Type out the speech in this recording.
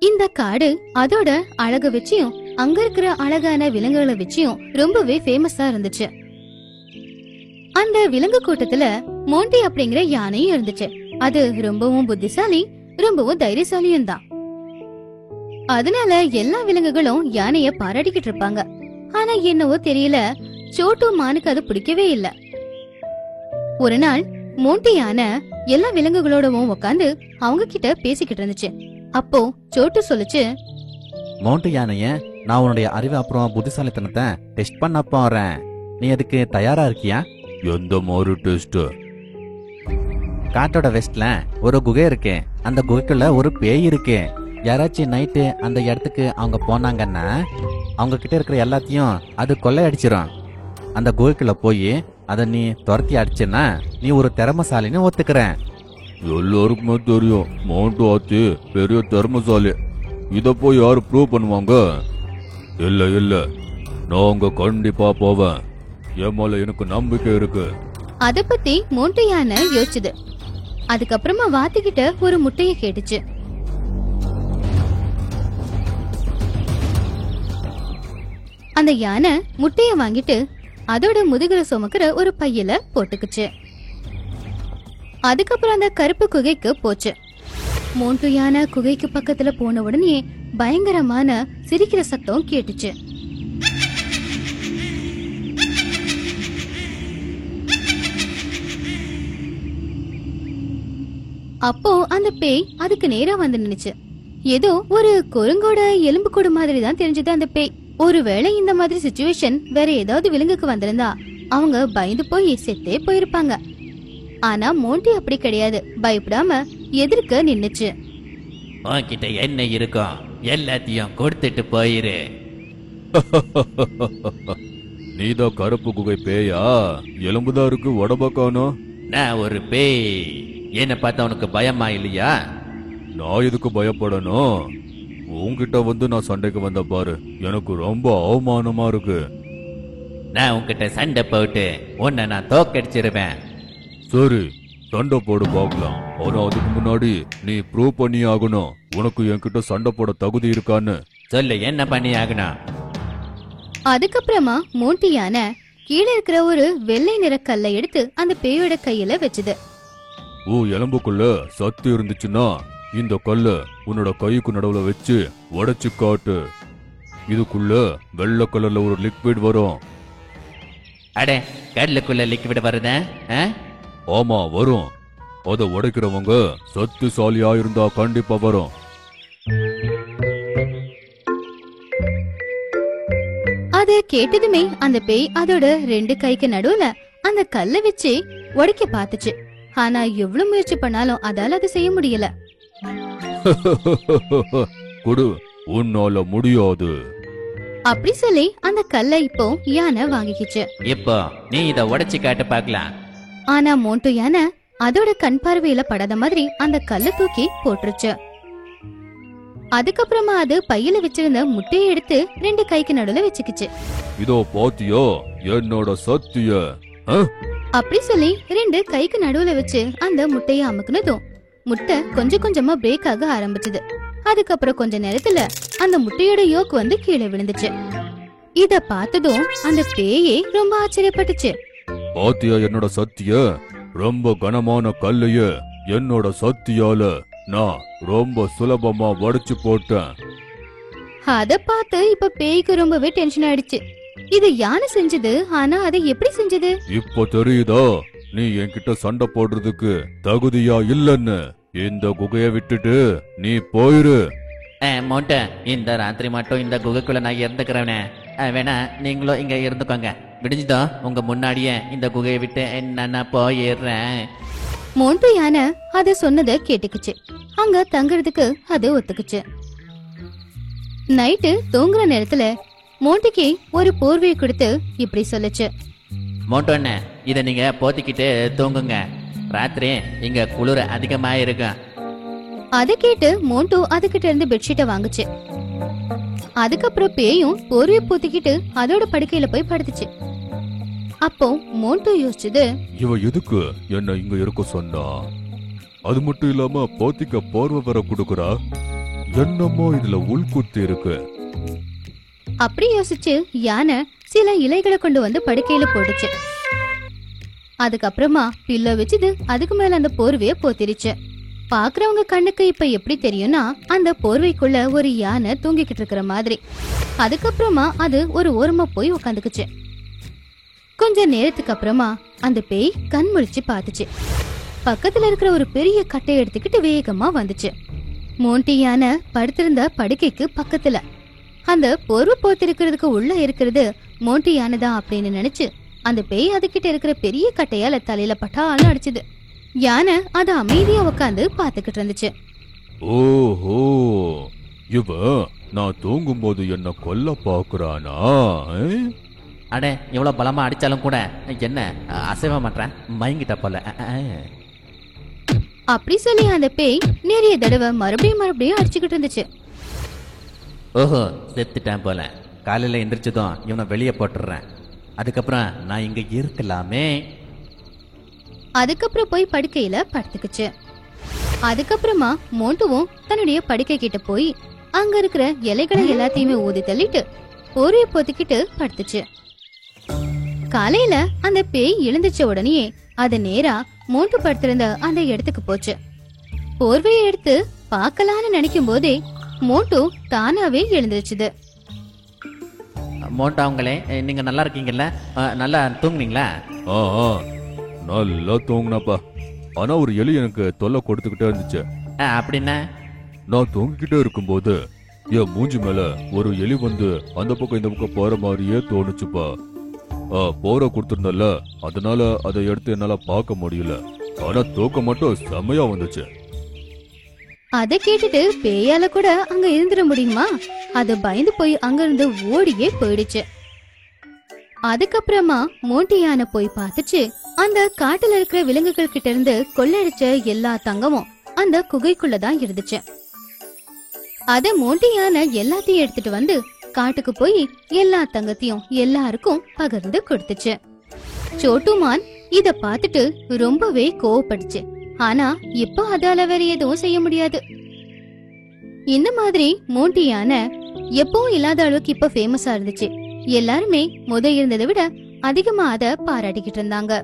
இந்த காடு அதோட அழக வச்சியும் அங்க இருக்கிற அழகான விலங்குகளை வச்சியும் ரொம்பவே ஃபேமஸா இருந்துச்சு. அந்த விலங்கு கூட்டத்துல மோண்டி அப்படிங்கிற யானையும் இருந்துச்சு. அது ரொம்பவும் புத்திசாலி, ரொம்பவும் தைரியசாலியும் தான். அதனால எல்லா விலங்குகளும் யானைய பாராட்டிக்கிட்டு இருப்பாங்க. ஆனா என்னவோ தெரியல, சோட்டு மானுக்கு அது பிடிக்கவே இல்ல. ஒரு நாள் மோண்டி யானை எல்லா விலங்குகளோடவும் உட்காந்து அவங்க கிட்ட பேசிக்கிட்டு இருந்துச்சு. அப்போ சோட்டு சொல்லுச்சு, மோண்டி யானைய, நான் உன்னுடைய அறிவு அப்புறம் புத்திசாலித்தனத்தை டெஸ்ட் பண்ண போறேன். நீ அதுக்கு தயாரா இருக்கியா? எந்த மாதிரி டெஸ்ட்? காட்டோட வெஸ்ட்ல ஒரு குகை இருக்கு. அந்த குகைக்குள்ள ஒரு பேய் இருக்கு. யாராச்சும் நைட்டு அந்த இடத்துக்கு அவங்க போனாங்கன்னா அவங்க கிட்ட இருக்கிற எல்லாத்தையும் அது கொள்ளையடிச்சிரும். அந்த குகைக்குள்ள போய் அதை நீ துரத்தி அடிச்சேன்னா நீ ஒரு திறமசாலின்னு ஒத்துக்கிறேன். எல்லாருக்குமே தெரியும் மவுண்ட் ஆத்தி பெரிய திறமசாலி. இத போய் யாரு ப்ரூவ் பண்ணுவாங்க? இல்ல இல்ல, நாங்க கண்டிப்பா போவேன். என் மேல எனக்கு நம்பிக்கை இருக்கு. அத பத்தி மோண்டி யானை யோசிச்சுது. அதுக்கப்புறமா வாத்துக்கிட்ட ஒரு முட்டைய கேட்டுச்சு. அந்த யானை முட்டைய வாங்கிட்டு அதோட முதுகுல சுமக்கிற ஒரு பையில போட்டுக்குச்சு. அதுக்கப்புறம் அந்த கருப்பு குகைக்கு போச்சு. மோண்டு யானை குகைக்கு பக்கத்துல போன உடனே பயங்கரமான சிரிக்கிற சத்தம் கேட்டுச்சு. அப்போ அந்த பேய் அதுக்கு நேரா வந்து நின்னுச்சு. ஏதோ ஒரு குரங்கோட எலும்பு கூடு மாதிரி தான் தெரிஞ்சது அந்த பேய். ஒருவேளை இந்த மாதிரி சிச்சுவேஷன் வேற ஏதாவது விலங்குக்கு வந்திருந்தா அவங்க பயந்து போய் செத்தே போயிருப்பாங்க. ஆனா மோண்டி அப்படி கிடையாது. பயப்படாம எதிர்க்க நின்னுச்சு. உன்கிட்ட என்ன இருக்கும், எல்லாத்தையும் கொடுத்துட்டு போயிரு. நீதான் கருப்பு குகை பேயா? எலும்புதான் இருக்கு, உடம்ப காணோம். நான் ஒரு பேய். என்ன பார்த்தா உனக்கு பயமா இல்லையா? நான் எதுக்கு பயப்படணும்? உன்கிட்ட வந்து நான் சண்டைக்கு வந்த பாரு, எனக்கு ரொம்ப அவமானமா இருக்கு. நான் உன்கிட்ட சண்டை போட்டு உன்னை நான் தோக்கடிச்சிருவேன். சரி, சண்டை போடு பார்க்கலாம். ஆனா அதுக்கு முன்னாடி நீ ப்ரூவ் பண்ணி ஆகணும் உனக்கு என்கிட்ட சண்டை போட தகுதி இருக்கான்னு. சொல்லு, என்ன பண்ணி ஆகணும்? அதுக்கப்புறமா மோண்டி யானை கீழே இருக்கிற ஒரு வெள்ளை நிற கல்லை எடுத்து அந்த பேயோட கையில வச்சுது. எலும்புக்குள்ள சத்து இருந்துச்சுன்னா இந்த கல்ல உன்னோட கைக்கு நடுவுல வச்சு உடைச்சு காட்டு. இதுக்குள்ள வெள்ளை கலர்ல ஒரு லிக்விட் வரும். அடே, கடலுக்குள்ள லிக்விட் வருதா? ஆமா, வரும். அதை உடைக்கிறவங்க சத்துசாலியா இருந்தா கண்டிப்பா வரும். அத கேட்டதுமே அந்த பேய் அதோட 2 கைக்கு நடுவுல அந்த கல்லை வச்சு உடைக்க பாத்துச்சு. ஆனா எவ்வளவு முயற்சி பண்ணாலும் அதால அதை செய்ய முடியல. குடு, உன்னால முடியாது. அப்படி சொல்லி அந்த கல்லை இப்போ யானை வாங்கிக்கிச்சு. இப்போ நீ இத உடைச்சு காட்டு பார்க்கலாம். ஆனா மோண்டு யானை அதோட கண் பார்வையில படாத மாதிரி அந்த கல்லை தூக்கி போட்டுருச்சு. அதுக்கப்புறமா அது பையில வச்சிருந்த முட்டையை எடுத்து 2 கைக்கு நடுவுல வச்சுக்கிச்சு. இதோ பாத்தியா என்னோட சத்திய? அப்படி சொல்லி 2 கைக்கு நடுவுல வச்சு அந்த முட்டைய அமுக்குனதும் முட்டை கொஞ்சம் கொஞ்சமா பிரேக் ஆக ஆரம்பிச்சது. அதுக்கப்புறம் கொஞ்ச நேரத்துல அந்த முட்டையோட யோக் வந்து கீழே விழுந்துச்சு. இத பார்த்ததும் அந்த பேயே ரொம்ப ஆச்சரியப்பட்டுச்சு. பாத்தியா என்னோட சத்திய? ரொம்ப கனமான கல்லைய என்னோட சத்தியால நான் ரொம்ப சுலபமா உடைச்சு போட்டேன். அத பார்த்து இப்ப பேய்க்கு ரொம்பவே டென்ஷன் ஆயிடுச்சு. இது யானை செஞ்சது, ஆனா அதை எப்படி செஞ்சது? இப்போ தெரியுதா நீ என்கிட்ட சண்டை போடுறதுக்கு தகுதியா இல்லன்னு? இந்த குகைய விட்டுட்டு நீ போயிரு. மோண்ட, இந்த ராத்திரி மட்டும் இந்த குகைக்குள்ள நான் இருந்துக்கிறவனே. வேணா நீங்களும் இங்க இருந்துக்கோங்க. விடிஞ்சுதோ உங்க முன்னாடியே இந்த குகையை விட்டு நான் போயிடுறேன். மோண்டு யானை அத சொன்னதை கேட்டுக்குச்சு. அங்க தங்குறதுக்கு அது ஒத்துக்குச்சு. நைட்டு தூங்குற நேரத்துல மோண்டிக்கு ஒரு போர்வையை கொடுத்து இப்படி சொல்லுச்சு. மோண்டோண்ண, இத நீங்க போத்திக்கிட்டு தூங்குங்க. ராத்திரி இங்க குளிர் அதிகமா இருக்கும். அத கேட்டு மோண்டு அதுகிட்ட இருந்து பெட்ஷீட்டை வாங்குச்சு. அதுக்கப்புறம் பேயும் போர்வையை போத்திக்கிட்டு அதோட படுக்கையில போய் படுத்துச்சு. அப்போ மோண்டு யோசிச்சது, இவ எதுக்கு என்ன இங்க இருக்க சொன்னா? அது மட்டும் இல்லாம போத்திக்க போர்வை வர குடுக்குறா. என்னமோ இதுல உள்குத்து இருக்கு. அப்படி யோசிச்சு யானை சில இலைகளை கொண்டு வந்து படுக்கையில போட்டுச்சு. அதுக்கப்புறமா பில்லோ வச்சுது அதுக்கு மேல அந்த போர்வைய போத்திருச்சு. பாக்குறவங்க கண்ணுக்கு இப்ப எப்படி தெரியும்னா அந்த போர்வைக்குள்ள ஒரு யானை தூங்கிக்கிட்டு இருக்கிற மாதிரி. அதுக்கப்புறமா அது ஒரு ஓரமா போய் உக்காந்துக்குச்சு. கொஞ்ச நேரத்துக்கு அப்புறமா அந்த பேய் கண் முழிச்சு பாத்துச்சு. பக்கத்துல இருக்கிற ஒரு பெரிய கட்டையை எடுத்துக்கிட்டு வேகமா வந்துச்சு. மோண்டி யானை படுத்திருந்த படுக்கைக்கு பக்கத்துல. அந்த போர்வை போத்திருக்கிறதுக்கு உள்ள இருக்கிறது மோண்டி யானை தான் அப்படின்னு நினைச்சு அந்த பேய் அதுகிட்ட இருக்கிற பெரிய கட்டையால தலையில பட்டாலும் அடிச்சுது. யானை அத அமைதியா உட்காந்து பாத்துக்கிட்டு இருந்துச்சு. ஓஹோ, இவன் நான் தூங்கும் போது என்ன கொல்ல பாக்குறானா? அடே எவ்வளவு பலமா அடிச்சாலும் கூட என்ன அசைவ மாட்டேன், மயங்கிட்ட போல. அப்படி சொல்லி அந்த பேய் நிறைய தடவை மறுபடியும் அடிச்சுக்கிட்டு இருந்துச்சு. ஓஹோ, செத்துட்டேன் போல. காலையில எந்திரிச்சதும் இவனை வெளியே போட்டுடுறேன். அதுக்கப்புறம் நான் இங்க இருக்கலாமே. அதுக்கப்புறம் போய் படுக்கையில படுத்துக்குச்சு. அதுக்கப்புறமா மோண்டுவும் தன்னுடைய படுக்கை கிட்ட போய் அங்க இருக்கிற இலைகளை எல்லாத்தையுமே ஊதி தள்ளிட்டு போர்வைய போத்திக்கிட்டு படுத்துச்சு. காலையில அந்த பேய் எழுந்துச்ச உடனே அது நேரா மோண்டு படுத்திருந்த அந்த இடத்துக்கு போச்சு. போர்வையை எடுத்து பார்க்கலான்னு நினைக்கும் போதே மோண்டு தானாவே எழுந்துருச்சுது. மோண்டா அவங்களே, நீங்க நல்லா இருக்கீங்கல்ல? நல்லா தூங்குனீங்களா? நல்லா தூங்குனப்பா. ஆனா ஒரு எலி எனக்கு தொல்லை கொடுத்துக்கிட்டே இருந்துச்சு. அப்படின்னா நான் தூங்கிக்கிட்டே இருக்கும்போது என் மூஞ்சி மேல ஒரு எலி வந்து அந்த பக்கம் இந்த பக்கம் போற மாதிரியே தோணுச்சுப்பா. போற கொடுத்திருந்தல, அதனால அதை எடுத்து என்னால பார்க்க முடியல. ஆனா தூக்கம் மட்டும் செம்மையா வந்துச்சு. அத கேட்டுட்டு பேயால கூட அங்க இருந்துட முடியுமா? அது பயந்து போய் அங்க இருந்து ஓடியே போயிடுச்சு. அதுக்கப்புறமா மோண்டி யானை போய் பார்த்துச்சு. அந்த காட்டுல இருக்கிற விலங்குகள் கிட்ட இருந்து கொள்ளடிச்ச எல்லா தங்கமும் அந்த குகைக்குள்ளதான் இருந்துச்சு. அத மோண்டி யானை எல்லாத்தையும் எடுத்துட்டு வந்து காட்டுக்கு போய் எல்லா தங்கத்தையும் எல்லாருக்கும் பகிர்ந்து கொடுத்துச்சு. சோட்டுமான் இத பார்த்துட்டு ரொம்பவே கோவப்பட்டுச்சு. ஆனா இப்ப அதால வேற எதுவும் செய்ய முடியாது. இந்த மாதிரி மோண்டி யானை எப்பவும் இல்லாத அளவுக்கு இப்ப ஃபேமஸா இருந்துச்சு. எல்லாருமே முத இருந்ததை விட அதிகமா அத பாராட்டிக்கிட்டு இருந்தாங்க.